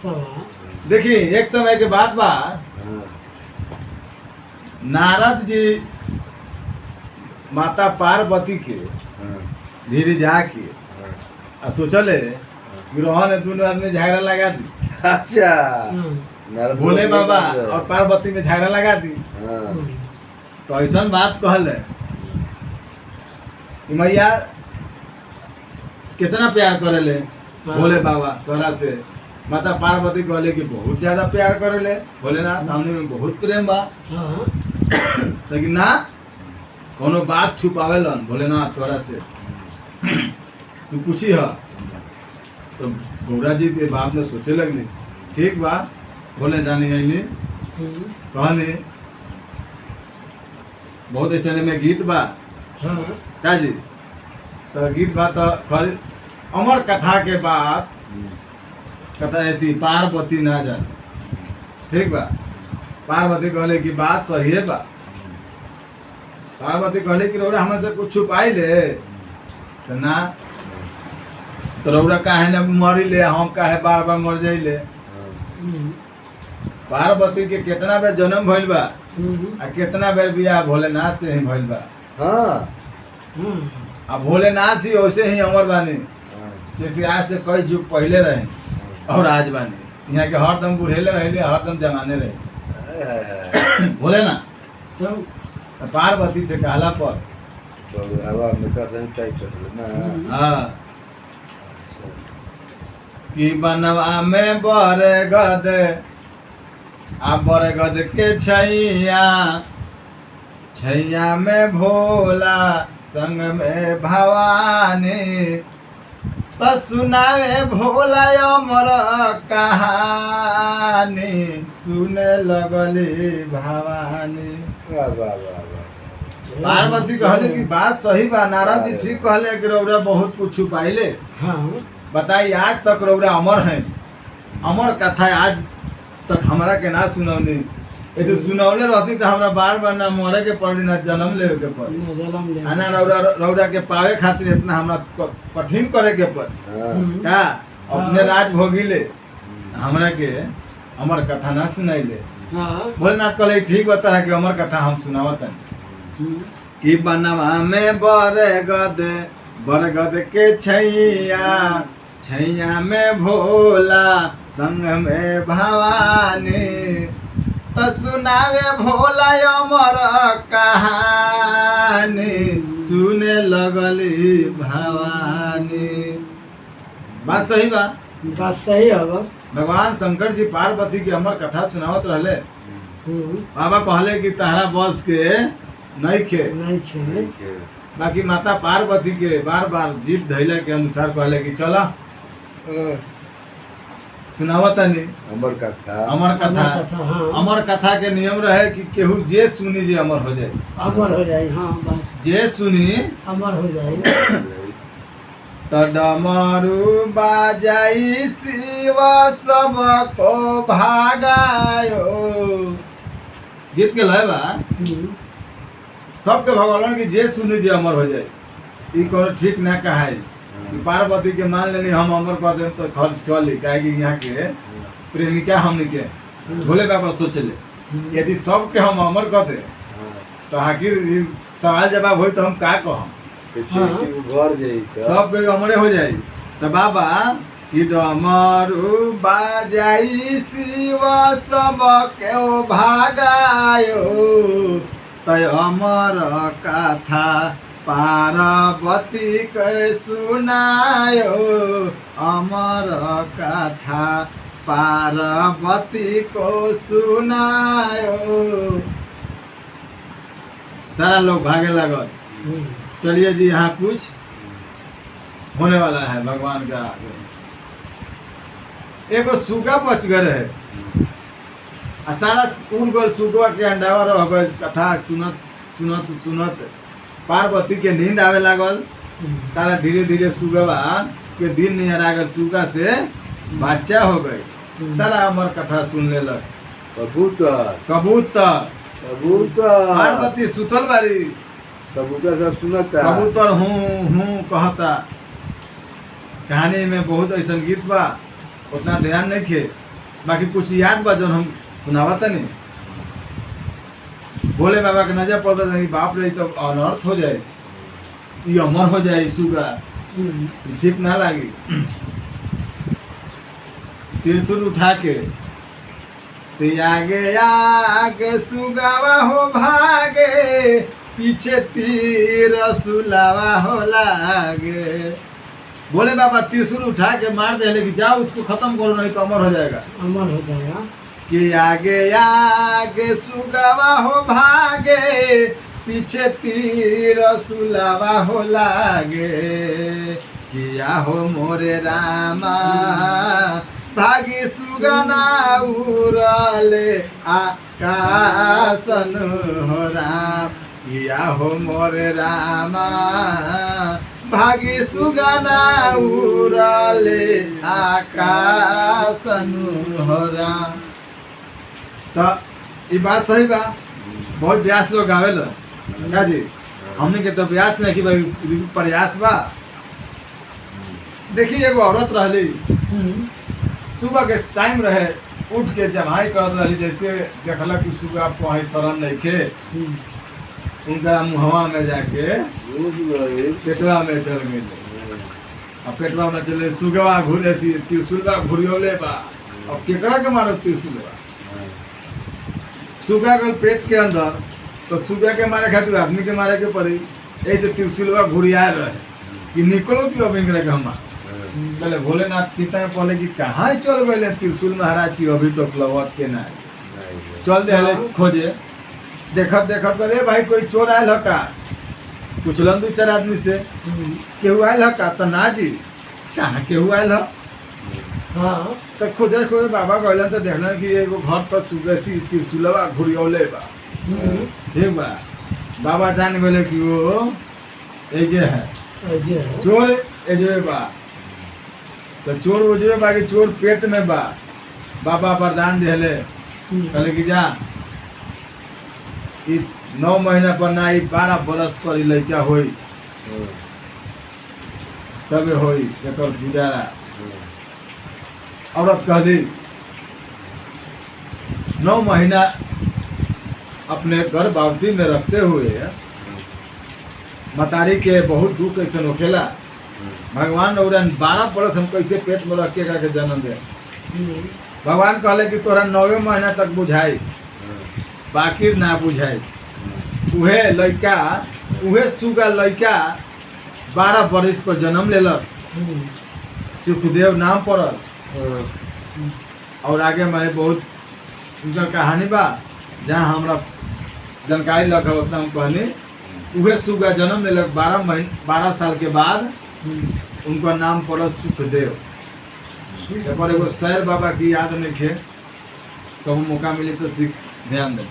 देखी एक समय के बाद बा नारद जी माता पार्वती के भीड़ जाके आ सोचले ग्रहण दोनों आदमी झगड़ा लगा दी। अच्छा भोले बाबा और पार्वती में झगड़ा लगा दी। तो ऐसा बात कहले कि मैया कितना प्यार करेले भोले बाबा तोरा से। माता पार्वती कहले कि बहुत ज्यादा प्यार करेले भोलेनाथ, हमने में बहुत प्रेम बा। लेकिन ना कोनो बात छुपावेलन भोलेनाथ तोरा से तू पूछी है। तो गौरा जी के बाप ने सोचे लगली ठीक बा भोले जानी अली कहनी बहुत ऐसे में गीत बा क्या जी। तो गीत बा तो अमर कथा के बाद कथा थी पार्वती ना जाने ठीक बा। पार्वती कहले कि बात सही है बा। पार्वती कहले कि रौरा हमें से कुछ छुपाई ले तो ना तो रौरा काहे न मरी ले हम काहे बार बार मर जाइले। पार्वती के कितना बेर जन्म भइल बा आ कितना बेर बियाह भोलेनाथ से ही भइल बा। आ भोलेनाथ ही वैसे ही अमर बानी जैसे आज से कई युग पहले रहे और आज बानी। यहाँ के हरदम बुढ़ेले रहे हरदम जमाने रहे बोले ना। तो पार्वती से कहला पर हाँ कि बनवा में बरगद आ बरगद के छैया छैया में भोला संग में भवानी तो सुनावे भोला अमर कहानी सुने लगली भवानी। पार्वती कहले कि बात सही बा। नारद जी ठीक कहले कि रौरा बहुत कुछ छुपाइले। बताई आज तक रौरा अमर है। अमर कथा आज तक हमरा के ना सुनौनी। यदि सुनौले रहती तो हमरा बार बार ना मरे के पड़ी ना जन्म ले के पड़ी ना रौरा के पावे खातिर इतना हमरा कठिन करे के पड़ी का अपने राज भोगिले हमरा के अमर कथा ना सुनाइले। भोलेनाथ कहले ठीक बता कि अमर कथा हम सुनावत कि बनवा में बरगद के छैया छैया में भोला संग में भवानी तो सुनावे भोला अमर कहानी सुने लगली भवानी। बात सही बा। बात सही है भगवान शंकर जी पार्वती की अमर कथा सुनावत रहले। बाबा कहले कि तारा बस के नहीं खे बाकी माता पार्वती के बार बार जीत धैले के अनुसार कहले कि चला सुनावता नहीं अमर कथा अमर कथा के नियम रहे कि केहू जे सुनी जे अमर हो जाए। अमर हो जाए हाँ बस जे सुनी अमर हो जाए। तो डमरू बाजाई शिव सबको भागायो गीत के लय बा। सबके भगवान की जे सुनी जे अमर हो जाए। ई कोनो ठीक ना कहा है। पार्वती के मान लेनी हम अमर कर दे तो घर चली काहे कि यहाँ के प्रेमिका हमने के भोले बाबा सोचले यदि सबके हम अमर कर दे तो आखिर सवाल जवाब हो तो हम का कहम सब अमरे हो जाए। तो बाबा कि डमरू बाजाई शिव सबके भागायो तय अमर कथा पार्वती के सुनायो अमर कथा पार्वती को सुनायो। सारा लोग भागे लगल। चलिए जी यहाँ कुछ होने वाला है भगवान का। एगो सुगा बच गए है सारा उड़ गल सुगवा के अंडावा रह गए। कथा सुनत सुनत सुनत पार्वती के नींद आवे लागल। सारा धीरे धीरे सुगवा के दिन नहीं आ गए। सुगा से बच्चा हो गए। सारा अमर कथा सुन लेलक। कबूतर कबूतर कबूतर पार्वती सुतल बारी। कबूतर सब सुनता कबूतर हूँ कहता। कहानी में बहुत ऐसा गीत बा उतना ध्यान नहीं खे बाकी कुछ याद बा जौन हम सुनावत नहीं। भोले बाबा के नजर पड़ता था कि बाप रे तो अनर्थ हो जाए, ये अमर हो जाए सुगा, ठीक ना लगी। त्रिशूल उठा के ते आगे आगे सुगावा हो भागे, पीछे तीर सुलावा हो लागे। बोले बाबा त्रिशूल उठा के मार दे, लेकिन जाओ उसको खत्म करो नहीं तो अमर हो जाएगा। अमर हो जाएगा। कि आगे आगे सुगावा हो भागे, पीछे तीर सुलावा हो लागे। किया हो मोरे रामा भागी सुगना उड़ले आकाशन हो राम। किया हो मोरे रामा भागी सुगना उड़ले आकाशन हो राम। तो ये बात सही बा, बहुत व्यास लोग गावेला क्या जी, हमने के तो व्यास नहीं कि भाई प्रयास बा। देखिए एगो औरत रहली, सुबह के टाइम रहे, उठ के जमाई करत रही, जैसे देखला कि सुबह कहीं शरण नहीं के, उनका मुहवा में जाके पेटवा में चल गए। अब पेटवा में चले सुगवा घूरे थी, त्रिशूलवा घुरियोले बा। अब केकरा के मारो त्रिशूलवा, सुगा गल पेट के अंदर, तो सुगा के मारे खातिर आदमी के मारे के पड़ी। ऐसे त्रिशूलवा घुरिया रहे कि निकलो कि अब इंग्रे के हम पहले भोलेनाथ चिंता में पहले कि कहाँ चल गए त्रिशूल महाराज की, अभी तक लौट के ना चल दे खोजे। देखत देखत अरे भाई कोई चोर आयल का, पूछलन दू चार आदमी से केहू आयल का, तो ना जी कहाँ केहू आयल है। हाँ तो खोजे खोजे बाबा कहलन तो देखलन कि एगो घर पर सुगती त्रिशूलवा घुरियौले बा। ठीक बा, बाबा जान गए कि वो एजे है ऐसे है। चोर, एजे बा। तो चोर उजवे बा कि चोर पेट में बा। बाबा वरदान दिले, कहले कि जा 9 महीना पर ना 12 बरस पर लड़का होई, तबे होई एकर गुजारा। औरत कहली 9 महीना अपने गर्भवती में रखते हुए मतारी के बहुत दुख ऐसा होखेला। भगवान और 12 बरस हम कैसे पेट में रख के जन्म दे। भगवान कहले कि तोरा 9 महीना तक बुझाई, बाकी ना बुझाई। उहे लड़का, उहे सुगा लड़का 12 बरस पर जन्म लेलक, सुखदेव नाम पड़ल। और आगे मैं बहुत उनका कहानी बा, जहाँ हमरा जानकारी लग उतना हम कहनी। उहे सुगा जन्म लेलक 12 साल के बाद, उनका नाम पड़ल सुखदेव। पर एगो शैर बाबा की याद नहीं थे, कभी मौका मिले तो सीख ध्यान दें।